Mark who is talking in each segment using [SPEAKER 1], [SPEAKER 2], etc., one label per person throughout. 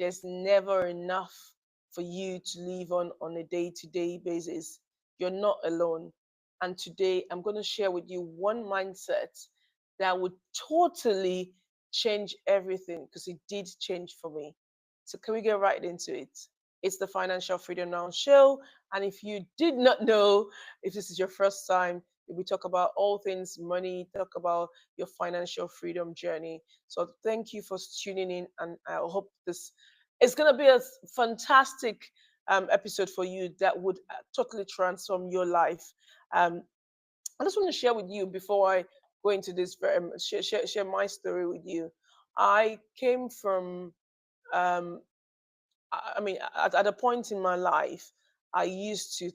[SPEAKER 1] There's never enough for you to live on a day-to-day basis. You're not alone. And today I'm going to share with you one mindset that would totally change everything, because it did change for me. So can we get right into it? It's the Financial Freedom Now show. And if you did not know, if this is your first time, we talk about all things money, talk about your financial freedom journey. So thank you for tuning in, and I hope this is going to be a fantastic episode for you that would totally transform your life. Um, I just want to share with you before I go into this, share my story with you. I came from um, I mean, at a point in my life, I used to,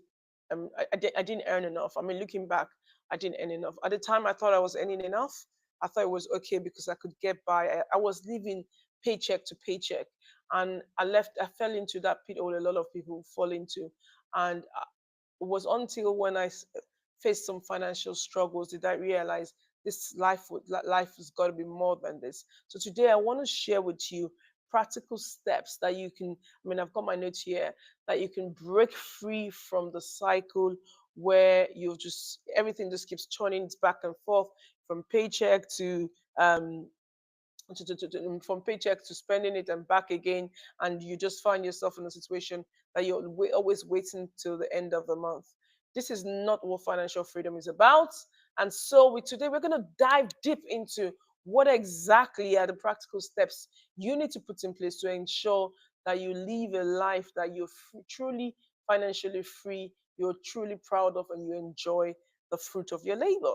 [SPEAKER 1] I didn't earn enough. I mean, looking back, I didn't earn enough. At the time, I thought I was earning enough. I thought it was okay because I could get by. I was living paycheck to paycheck, and I fell into that pit hole a lot of people fall into, and it was until when faced some financial struggles did I realize this life has got to be more than this. So today I want to share with you practical steps that you can, I mean, I've got my notes here, that you can break free from the cycle where you just everything just keeps turning back and forth from paycheck um from paycheck to spending it and back again, and you just find yourself in a situation that you're always waiting till the end of the month. This is not what financial freedom is about. And so today we're going to dive deep into what exactly are the practical steps you need to put in place to ensure that you live a life that you're truly financially free, you're truly proud of, and you enjoy the fruit of your labor.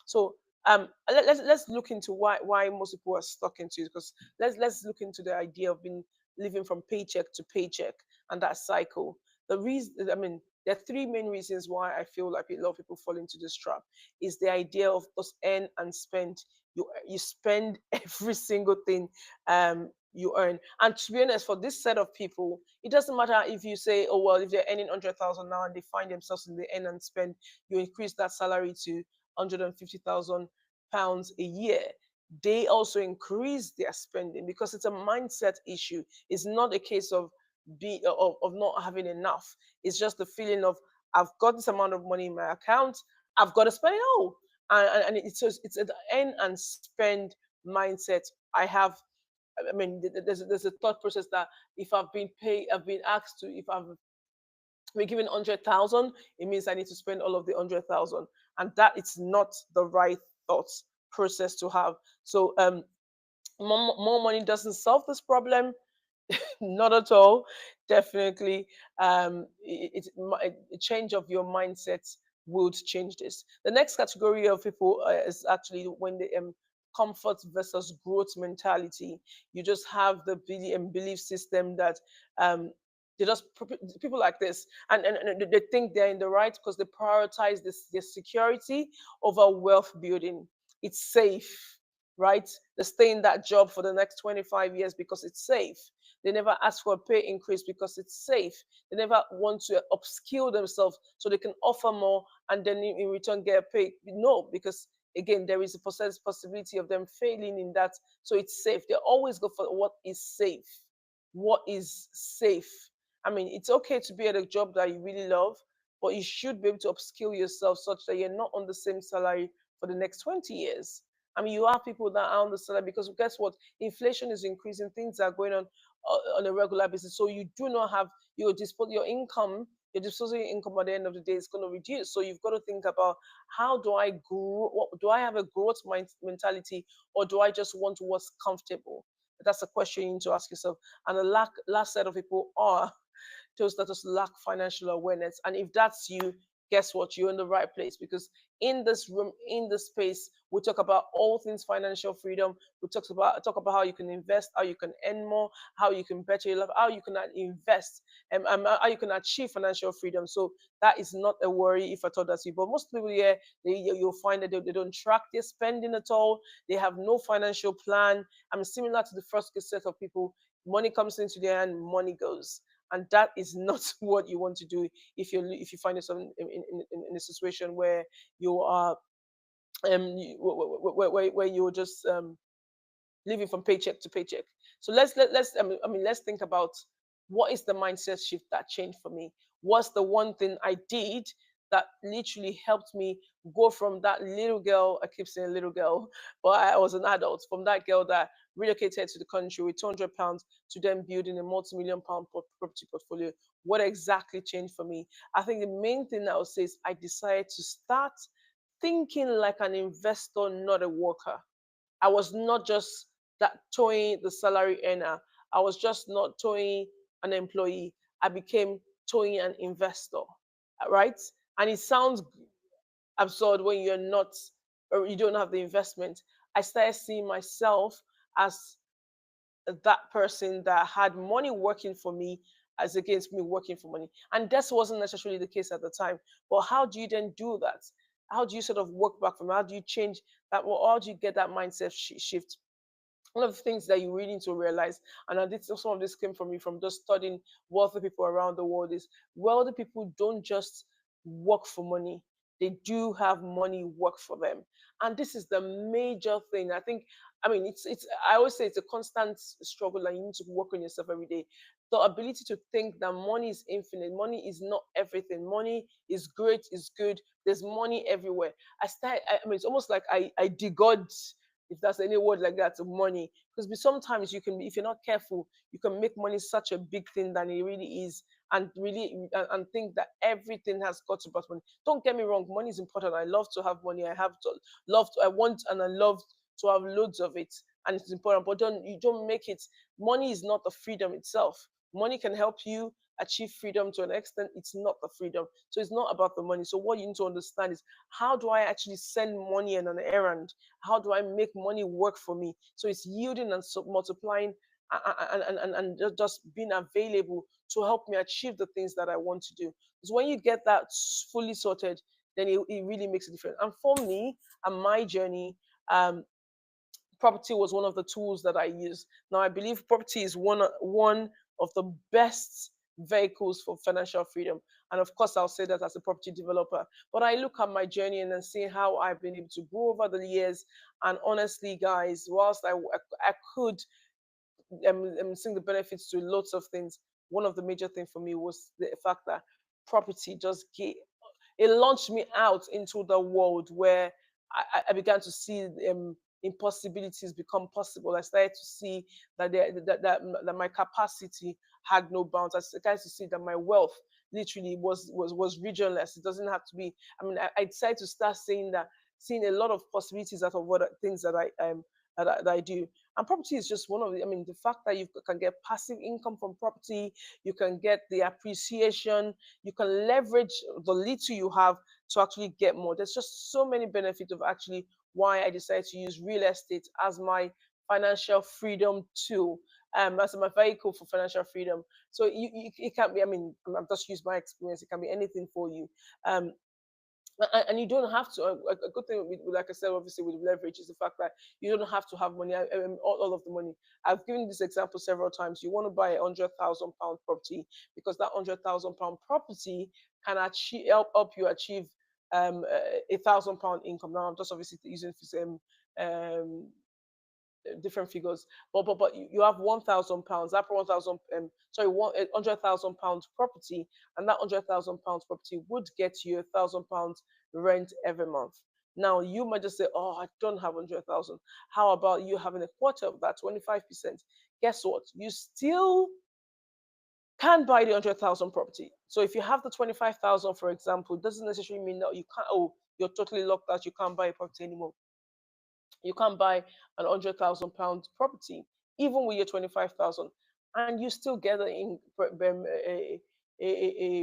[SPEAKER 1] So let's look into why most people are stuck into it, because let's look into the idea of being living from paycheck to paycheck and that cycle. The reason, I mean, there are three main reasons why I feel like a lot of people fall into this trap. Is the idea of just earn and spend. You spend every single thing you earn. And to be honest, for this set of people, it doesn't matter if you say, oh well, if they're earning 100,000 now and they find themselves in the earn and spend, you increase that salary to 150,000 pounds a year, they also increase their spending because it's a mindset issue. It's not a case of of not having enough. It's just the feeling of I've got this amount of money in my account, I've got to spend it all. And it's an earn and spend mindset. I have I mean, there's a thought process that if I've been asked to, if I've been given 100,000, it means I need to spend all of the 100,000, and that it's not the right thought process to have. So more money doesn't solve this problem. Not at all. Definitely, a change of your mindset would change this. The next category of people is actually when the comfort versus growth mentality. You just have the belief system that um, they just people like this, and they think they're in the right because they prioritize their security over wealth building. It's safe, right? They stay in that job for the next 25 years because it's safe. They never ask for a pay increase because it's safe. They never want to upskill themselves so they can offer more and then in return get paid. No, because again, there is a possibility of them failing in that. So it's safe. They always go for what is safe. What is safe? I mean, it's okay to be at a job that you really love, but you should be able to upskill yourself such that you're not on the same salary for the next 20 years. I mean, you have people that are on the salary because guess what? Inflation is increasing, things are going on a regular basis. So you do not have your income, your disposable income at the end of the day is going to reduce. So you've got to think about how do I grow? What, do I have a growth mentality, or do I just want what's comfortable? That's a question you need to ask yourself. And the last set of people are those that just lack financial awareness. And if that's you, guess what? You're in the right place, because in this room, in this space, we talk about all things financial freedom. We talk about how you can invest, how you can earn more, how you can better your life, how you can invest, and how you can achieve financial freedom. So that is not a worry if I thought that's you. But most people here, you'll find that they don't track their spending at all. They have no financial plan. I'm similar to the first set of people. Money comes into their hand, money goes, and that is not what you want to do if you find yourself in a situation where you are where you're just living from paycheck to paycheck. So let's think about what is the mindset shift that changed for me. What's the one thing I did that literally helped me go from that little girl, I keep saying little girl, but I was an adult, from that girl that relocated to the country with £200 to then building a multi-million pound property portfolio. What exactly changed for me? I think the main thing that I would say is I decided to start thinking like an investor, not a worker. I was not just that towing the salary earner. I was just not towing an employee. I became towing an investor, right? And it sounds absurd when you're not, or you don't have the investment. I started seeing myself as that person that had money working for me as against me working for money. And that wasn't necessarily the case at the time. But how do you then do that? How do you sort of work back from? How do you change that? Well, how do you get that mindset shift? One of the things that you really need to realize, and I did some of this came from me from just studying wealthy people around the world, is wealthy people don't just work for money. They do have money work for them. And this is the major thing. I think, I mean, it's I always say it's a constant struggle and you need to work on yourself every day. The ability to think that money is infinite, money is not everything. Money is great, is good. There's money everywhere. I mean, it's almost like I degod, if that's any word like that, of money. Because sometimes you can, if you're not careful, you can make money such a big thing than it really is, and really and think that everything has got to about money. Don't get me wrong, money is important. I love to have money. I want and I love to have loads of it, and it's important. But don't make it. Money is not the freedom itself. Money can help you achieve freedom to an extent. It's not the freedom. So it's not about the money. So what you need to understand is, how do I actually send money on an errand? How do I make money work for me? So it's yielding and multiplying, and just being available to help me achieve the things that I want to do. Because when you get that fully sorted, then it really makes a difference. And for me and my journey, property was one of the tools that I used. Now I believe property is one of the best vehicles for financial freedom. And of course, I'll say that as a property developer. But I look at my journey and then see how I've been able to grow over the years. And honestly, guys, whilst I could seeing the benefits to lots of things, one of the major things for me was the fact that property just gave, it launched me out into the world where I began to see impossibilities become possible. I started to see that my capacity had no bounds. I started to see that my wealth literally was regionless. It doesn't have to be. I mean, I decided to start seeing a lot of possibilities out of what things that I do. And property is just one of the, I mean, the fact that you can get passive income from property, you can get the appreciation, you can leverage the little you have to actually get more. There's just so many benefits of actually why I decided to use real estate as my financial freedom tool, as my vehicle for financial freedom. So it can't be, I mean, I'm just use my experience, it can be anything for you. Um, and you don't have to. A good thing with, like I said, obviously with leverage is the fact that you don't have to have money, all of the money. I've given this example several times. You want to buy £100,000 property, because that £100,000 property can help you achieve £1,000 income. Now I'm just obviously using um, different figures, but you have £1,000. That £100,000 property, and that £100,000 property would get you £1,000 rent every month. Now you might just say, "Oh, I don't have 100,000." How about you having a quarter of that, 25%? Guess what? You still can buy the 100,000 property. So if you have the 25,000, for example, it doesn't necessarily mean that you can't. Oh, you're totally locked out. You can't buy a property anymore. You can't buy an £100,000 property, even with your 25,000, and you still get a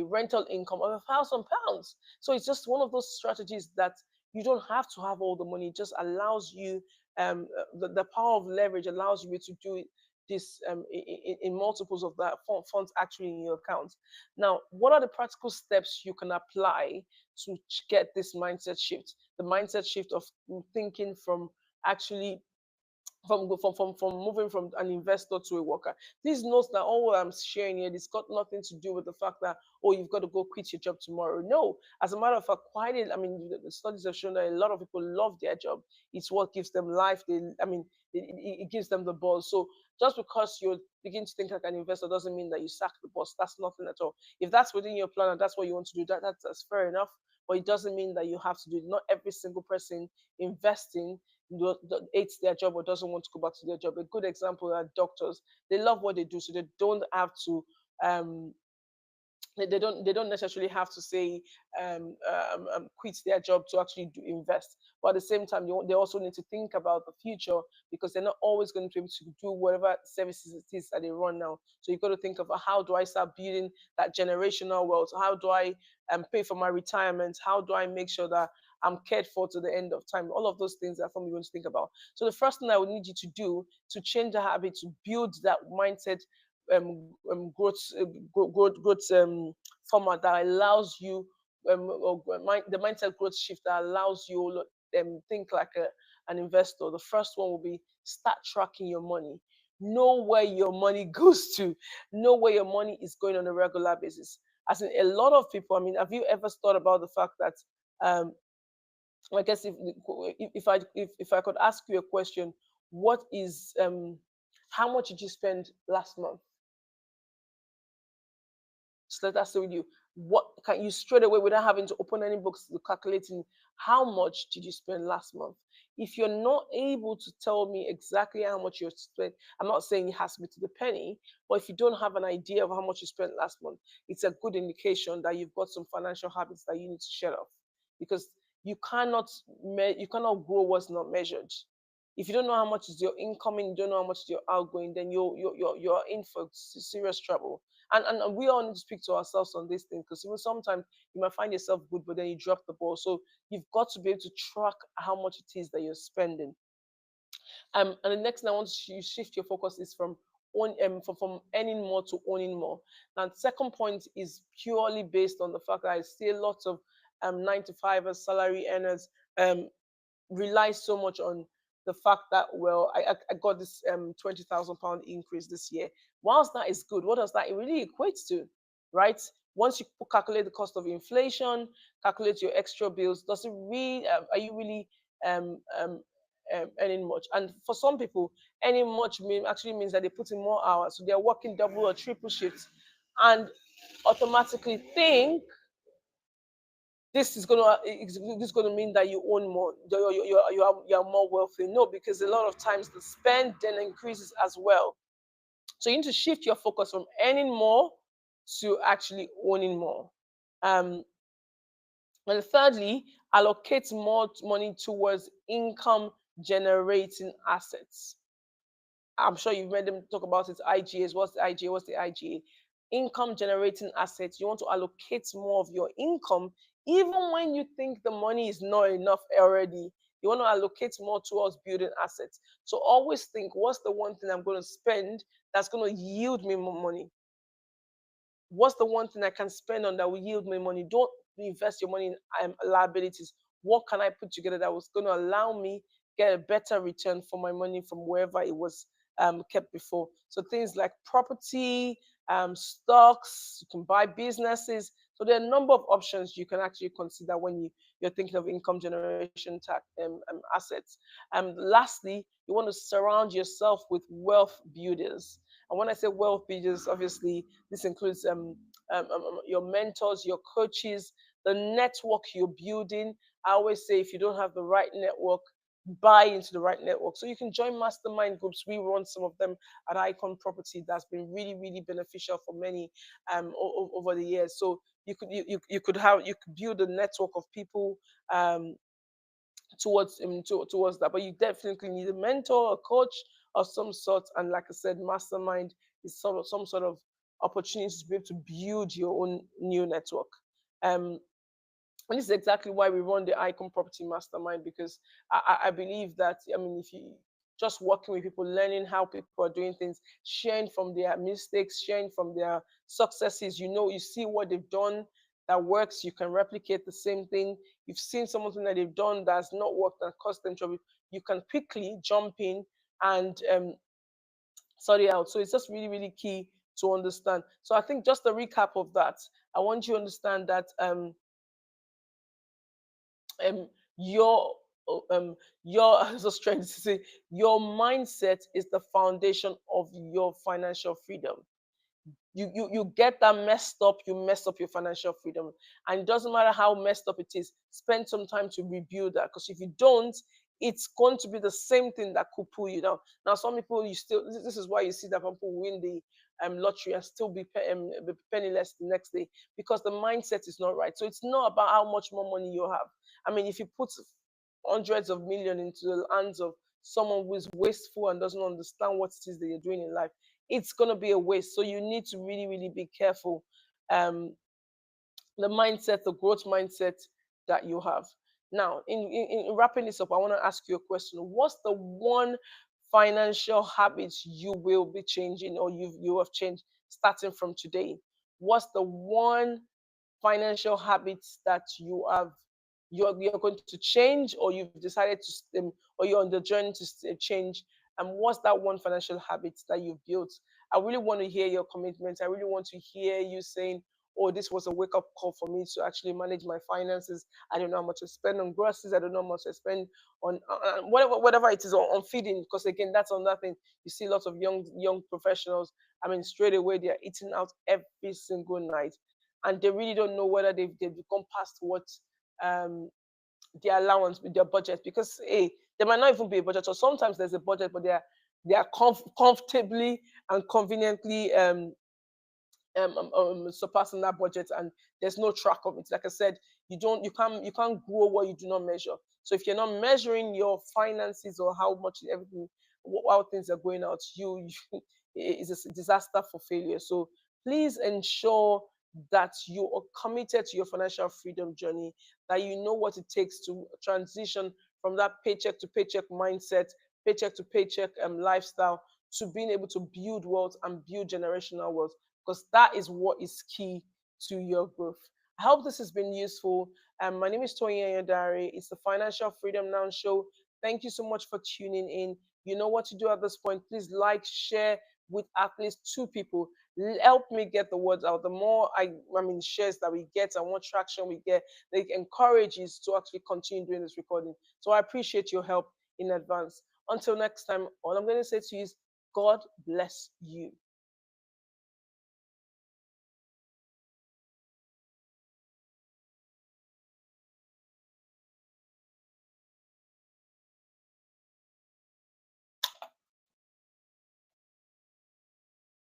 [SPEAKER 1] rental income of £1,000. So it's just one of those strategies that you don't have to have all the money. It just allows you, the power of leverage allows you to do this in multiples of that funds actually in your account. Now, what are the practical steps you can apply to get this mindset shift? The mindset shift of thinking from actually from moving from an investor to a worker. Please note that all what I'm sharing here, it's got nothing to do with the fact that, oh, you've got to go quit your job tomorrow. No, as a matter of fact, I mean, the studies have shown that a lot of people love their job. It's what gives them life. It gives them the buzz. So just because you begin to think like an investor doesn't mean that you sack the boss. That's nothing at all. If that's within your plan and that's what you want to do, that's fair enough. But it doesn't mean that you have to do it. Not every single person investing hates their job or doesn't want to go back to their job. A good example are doctors. They love what they do, so they don't have to um, they don't necessarily have to say quit their job to actually invest. But at the same time, they also need to think about the future because they're not always going to be able to do whatever services it is that they run now. So you've got to think of how do I start building that generational wealth? How do I pay for my retirement? How do I make sure that I'm cared for to the end of time? All of those things are something you're going to think about. So the first thing I would need you to do to change the habit, to build that mindset growth format that allows you the mindset growth shift that allows you think like an investor. The first one will be start tracking your money. Know where your money goes to. Know where your money is going on a regular basis. As in a lot of people, I mean, have you ever thought about the fact that um, I guess if I could ask you a question, what is how much did you spend last month? So that's with you. What can you straight away without having to open any books to calculating how much did you spend last month? If you're not able to tell me exactly how much you spent, I'm not saying it has to be to the penny, but if you don't have an idea of how much you spent last month, it's a good indication that you've got some financial habits that you need to shut off. Because you cannot you cannot grow what's not measured. If you don't know how much is your incoming, you don't know how much is your outgoing, then you're in for serious trouble. And we all need to speak to ourselves on this thing because even sometimes you might find yourself good, but then you drop the ball. So you've got to be able to track how much it is that you're spending. And the next thing I want to shift your focus is from earning more to owning more. Now, the second point is purely based on the fact that I see lots of 9 to 5 salary earners rely so much on the fact that well I got this £20,000 increase this year. Whilst that is good, what does that really equate to, right? Once you calculate the cost of inflation, calculate your extra bills, does it really are you really um, um, earning much? And for some people, earning much actually means that they put in more hours, so they're working double or triple shifts, and automatically think this is gonna mean that you own more, you're more wealthy. No, because a lot of times the spend then increases as well. So you need to shift your focus from earning more to actually owning more. Um, and thirdly, allocate more money towards income generating assets. I'm sure you've heard them talk about it. IGAs. What's the IGA? What's the IGA? Income generating assets. You want to allocate more of your income, even when you think the money is not enough already. You want to allocate more towards building assets. So always think, what's the one thing I'm going to spend that's going to yield me more money? What's the one thing I can spend on that will yield me money? Don't invest your money in liabilities. What can I put together that was going to allow me get a better return for my money from wherever it was kept before? So things like property, stocks, you can buy businesses. So there are a number of options you can actually consider when you're thinking of income generation assets. Lastly, you want to surround yourself with wealth builders. And when I say wealth builders, obviously this includes your mentors, your coaches, the network you're building. I always say if you don't have the right network, buy into the right network. So you can join mastermind groups. We run some of them at Icon Property. That's been really, really beneficial for many over the years. So you could build a network of people towards that. But you definitely need a mentor, a coach of some sort, and like I said, mastermind is some sort of opportunity to be able to build your own new network. Um, and this is exactly why we run the Icon Property Mastermind, because I believe that, I mean, if you just working with people, learning how people are doing things, sharing from their mistakes, sharing from their successes, you see what they've done that works, you can replicate the same thing. You've seen something that they've done that's not worked and caused them trouble. You can quickly jump in and sort it out. So it's just really, really key to understand. So I think just a recap of that, I want you to understand that um your your I was just trying to say your mindset is the foundation of your financial freedom. You get that messed up, you mess up your financial freedom. And it doesn't matter how messed up it is, spend some time to rebuild that. Because if you don't, it's going to be the same thing that could pull you down. Now, some people, you still, this is why you see that people win the lottery and still be penniless the next day, because the mindset is not right. So it's not about how much more money you have. I mean, if you put hundreds of millions into the hands of someone who is wasteful and doesn't understand what it is that you're doing in life, it's going to be a waste. So you need to really, really be careful. Um, the mindset, the growth mindset that you have. Now, in wrapping this up, I want to ask you a question. What's the one financial habit you will be changing, or you have changed starting from today? What's the one financial habits that you're going to change, or you've decided to or you're on the journey to change? And what's that one financial habit that you've built? I really want to hear your commitments. I really want to hear you saying, oh, this was a wake up call for me to actually manage my finances. I don't know how much I spend on groceries. I don't know how much I spend on whatever it is on feeding. Because again, that's another thing. You see lots of young professionals. I mean, straight away they're eating out every single night, and they really don't know whether they've become past what um their allowance with their budget, because hey, there might not even be a budget, or sometimes there's a budget, but they are comfortably and conveniently surpassing that budget, and there's no track of it. Like I said, you can't grow what you do not measure. So if you're not measuring your finances, or how much everything, how things are going out, you it's a disaster for failure. So please ensure that you are committed to your financial freedom journey, that you know what it takes to transition from that paycheck to paycheck mindset, paycheck to paycheck lifestyle, to being able to build wealth and build generational wealth, because that is what is key to your growth. I hope this has been useful. My name is Toyin Ayodare. It's the Financial Freedom Now show. Thank you so much for tuning in. You know what to do at this point. Please like, share with at least two people. Help me get the words out. The more I mean, shares that we get and what traction we get, they encourage us to actually continue doing this recording. So I appreciate your help in advance. Until next time, all I'm going to say to you is God bless you.